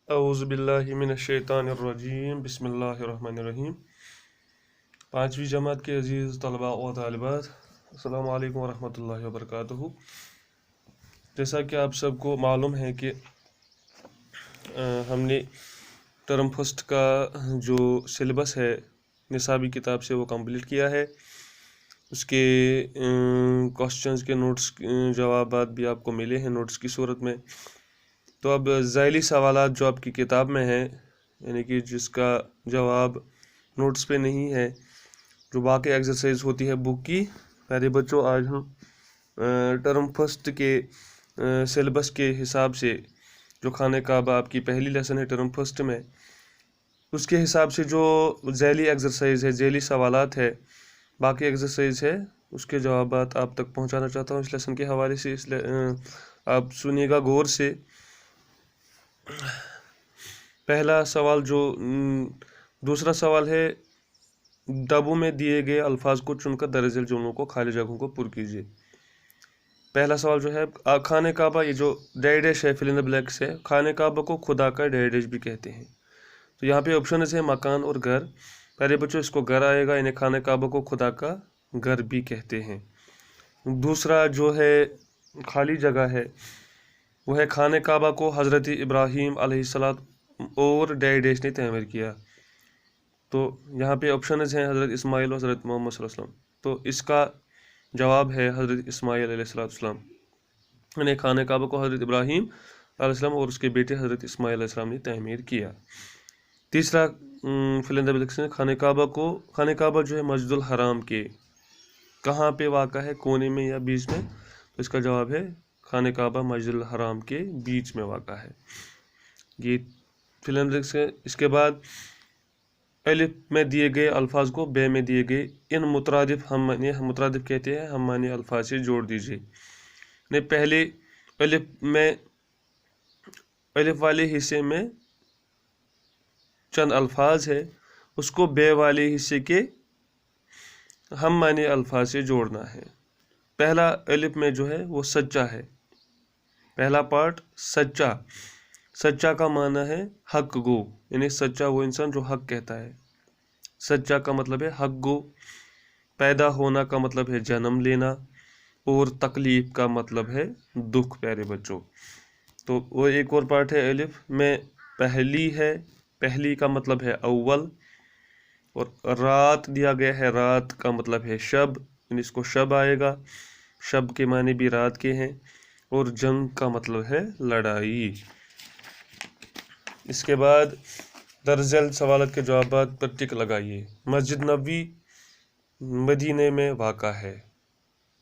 अऊज़ु बिल्लाहि मिनश्शैतानिर्रजीम बिस्मिल्लाहिर्रहमानिर्रहीम। पाँचवीं जमात के अजीज़ तलबा व तालिबात, अस्सलामु अलैकुम वरहमतुल्लाहि वबरकातुहू। जैसा कि आप सबको मालूम है कि हमने टर्म फर्स्ट का जो सिलेबस है निसाबी किताब से वो कंप्लीट किया है। उसके क्वेश्चंस के नोट्स जवाबात भी आपको मिले हैं नोट्स की सूरत में। तो अब ज़ैली सवालात जो आपकी किताब में है, यानी कि जिसका जवाब नोट्स पे नहीं है, जो बाकी एक्सरसाइज होती है बुक की, प्यारे बच्चों आज हम टर्म फर्स्ट के सिलेबस के हिसाब से जो खाने काबा आपकी पहली लेसन है टर्म फर्स्ट में, उसके हिसाब से जो ज़ैली एक्सरसाइज है, ज़ैली सवालात है, बाकी एक्सरसाइज है, उसके जवाबात आप तक पहुंचाना चाहता हूं इस लेसन के हवाले से। आप सुनिएगा गौर से। पहला सवाल दूसरा सवाल है, डब्बों में दिए गए अल्फाज को चुनकर दरअसल जुमलों को खाली जगहों को पुर कीजिए। पहला सवाल जो है, खाने काबा, ये जो डैश है फिल इन द ब्लैंक्स है, खाने काबा को खुदा का डैश भी कहते हैं। तो यहाँ पे ऑप्शन है मकान और घर। पहले बच्चों इसको घर आएगा, इन्हें खाने काबा को खुदा का घर भी कहते हैं। दूसरा जो है खाली जगह है वो है, खाने काबा को हज़रत इब्राहीम अलैहिस्सलाम और डैश ने तमीर किया। तो यहाँ पे ऑप्शन हैं हज़रत इस्माइल और हज़रत मोहम्मद सल्लल्लाहु अलैहि वसल्लम। तो इसका जवाब है हज़रत इस्माइल अलैहिस्सलाम। इन्हें खाने काबा को हज़रत इब्राहीम अलैहिस्सलाम और उसके बेटे हज़रत इस्माइल अलैहिस्सलाम ने तमीर किया। तीसरा फिल इन द ब्लैंक्स है, खाने काबा जो है मस्जिदुल हराम के कहाँ पे वाक़ा है, कोने में या बीच में? तो इसका जवाब है खाने काबा मस्जिदुल हराम के बीच में वाक़ा है। ये फिल इन द ब्लैंक्स है। इसके बाद अलिफ में दिए गए अल्फाज को बे में दिए गए इन मुतरादिफ मुतरादिफ कहते हैं हम मानी अल्फाज से जोड़ दीजिए। ने पहले अलिफ वाले हिस्से में चंद अल्फाज है, उसको बे वाले हिस्से के हम मानी अल्फाज से जोड़ना है। पहला अलिफ में जो है वो सच्चा है, पहला पार्ट सच्चा का माना है हक गो, यानी सच्चा वो इंसान जो हक कहता है। सच्चा का मतलब है हक गो। पैदा होना का मतलब है जन्म लेना, और तकलीफ का मतलब है दुख। प्यारे बच्चों, तो वो एक और पार्ट है अलिफ में पहली है, पहली का मतलब है अव्वल, और रात दिया गया है, रात का मतलब है शब, इसको शब आएगा, शब के माने भी रात के हैं, और जंग का मतलब है लड़ाई। इसके बाद दर्जल सवालत के जवाबात पर टिक लगाइए। मस्जिद नबवी मदीने में वाक़ा है,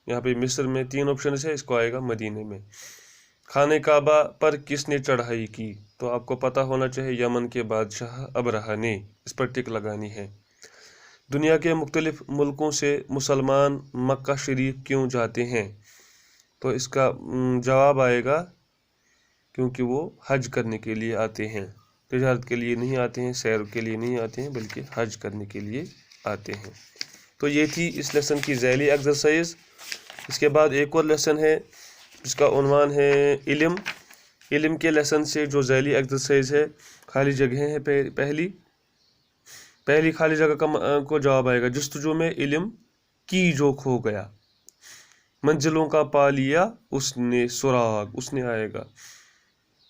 यहाँ पे मिस्र में 3 ऑप्शन है, इसको आएगा मदीने में। खाने काबा पर किसने चढ़ाई की? तो आपको पता होना चाहिए यमन के बादशाह अबरहा ने, इस पर टिक लगानी है। दुनिया के मुख्तलिफ मुल्कों से मुसलमान मक्का शरीफ क्यों जाते हैं? तो इसका जवाब आएगा क्योंकि वो हज करने के लिए आते हैं, तिजारत के लिए नहीं आते हैं, सैर के लिए नहीं आते हैं, बल्कि हज करने के लिए आते हैं। तो ये थी इस लेसन की ज़ैली एक्सरसाइज। इसके बाद एक और लेसन है जिसका उन्वान है इल्म के लेसन से जो ज़ैली एक्सरसाइज है, खाली जगह है। पहली खाली जगह को जवाब आएगा, जस्तजू में इल्म की जो खो गया, मंजिलों का पा लिया उसने सुराग, उसने आएगा।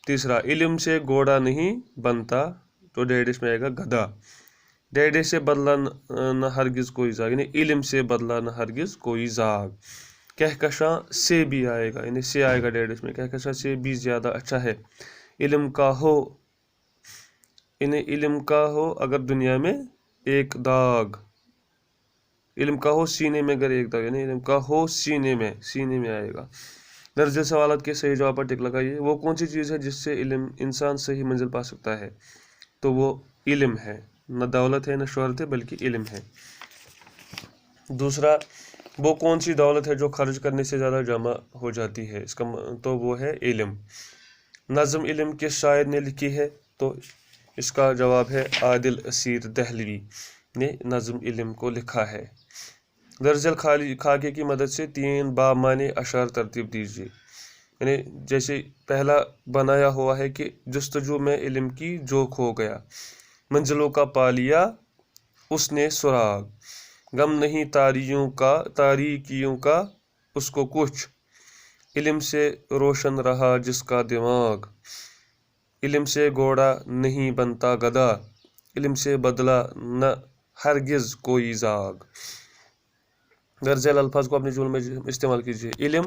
तीसरा, इल्म से घोड़ा नहीं बनता, तो डैश में आएगा गधा। डैश से बदला न हरगिज कोई जाग, यानी इल्म से बदला न हरगिज कोई जाग। कहकशा से भी आएगा, यानी से आएगा डैश में, कहकशा से भी ज़्यादा अच्छा है। इल्म का हो, इन्हें इल्म का हो अगर दुनिया में एक दाग, इल्म का हो सीने में अगर एक दाग, यानी इल्म का हो सीने में आएगा। दर्ज सवालत के सही जवाब पर टिक लगाइए। वो कौन सी चीज़ है जिससे इल्म इंसान सही मंजिल पा सकता है? तो वो इल्म है, न दौलत है न शोहरत है, बल्कि इल्म है। दूसरा, वो कौन सी दौलत है जो खर्च करने से ज़्यादा जमा हो जाती है? इसका तो वो है इल्म। नज़्म इल्म किस शायर ने लिखी है? तो इसका जवाब है आदिल असीर दहलवी ने नज़्म इल्म को लिखा है। दर्जल खाके की मदद से 3 बामाने अशार तरतीब दीजिए। یعنی جیسے پہلا بنایا ہوا ہے کہ جستجو میں علم کی جو کھو گیا، منزلوں کا پا لیا اس نے سراغ، غم نہیں تاریکیوں کا اس کو کچھ، علم سے روشن رہا جس کا دماغ، علم سے گھوڑا نہیں بنتا گدھا، علم سے بدلا نہ ہرگز کوئی زاغ۔ غیر ذیل الفاظ کو اپنے جملوں میں استعمال کیجیے۔ علم،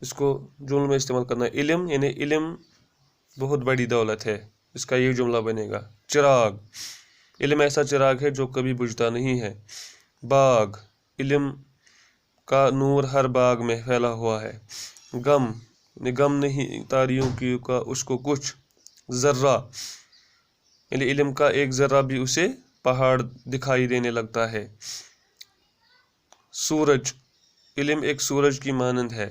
اس کو جملوں میں استعمال کرنا ہے۔ علم یعنی علم بہت بڑی دولت ہے، اس کا یہ جملہ بنے گا۔ چراغ، علم ایسا چراغ ہے جو کبھی بجھتا نہیں ہے۔ باغ، علم کا نور ہر باغ میں پھیلا ہوا ہے۔ غم، یعنی غم نہیں تاریکیوں کا اس کو کچھ۔ ذرہ، یعنی علم کا ایک ذرہ بھی اسے پہاڑ دکھائی دینے لگتا ہے۔ سورج، علم ایک سورج کی مانند ہے۔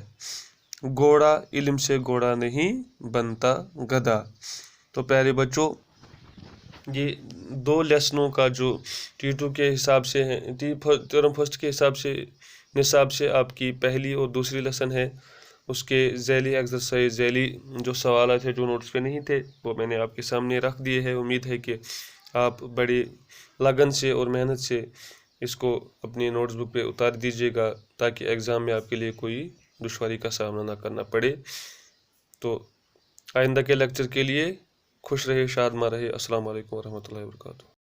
گھوڑا، علم سے گھوڑا نہیں بنتا گدھا۔ تو پیارے بچوں، یہ دو لیسنوں کا جو T2 کے حساب سے ہے، ٹرم فرسٹ کے نصاب سے آپ کی پہلی اور دوسری لیسن ہے، اس کے ذیلی ایکسرسائز، ذیلی جو سوالات ہیں جو نوٹس پہ نہیں تھے وہ میں نے آپ کے سامنے رکھ دیے ہیں۔ امید ہے کہ آپ بڑی لگن سے اور محنت سے اس کو اپنی نوٹس بک پہ اتار دیجیے گا تاکہ ایگزام میں آپ کے لیے کوئی دشواری کا سامنا نہ کرنا پڑے۔ تو آئندہ کے لیکچر کے لیے خوش رہے، شادمان رہے۔ السلام علیکم ورحمۃ اللہ وبرکاتہ۔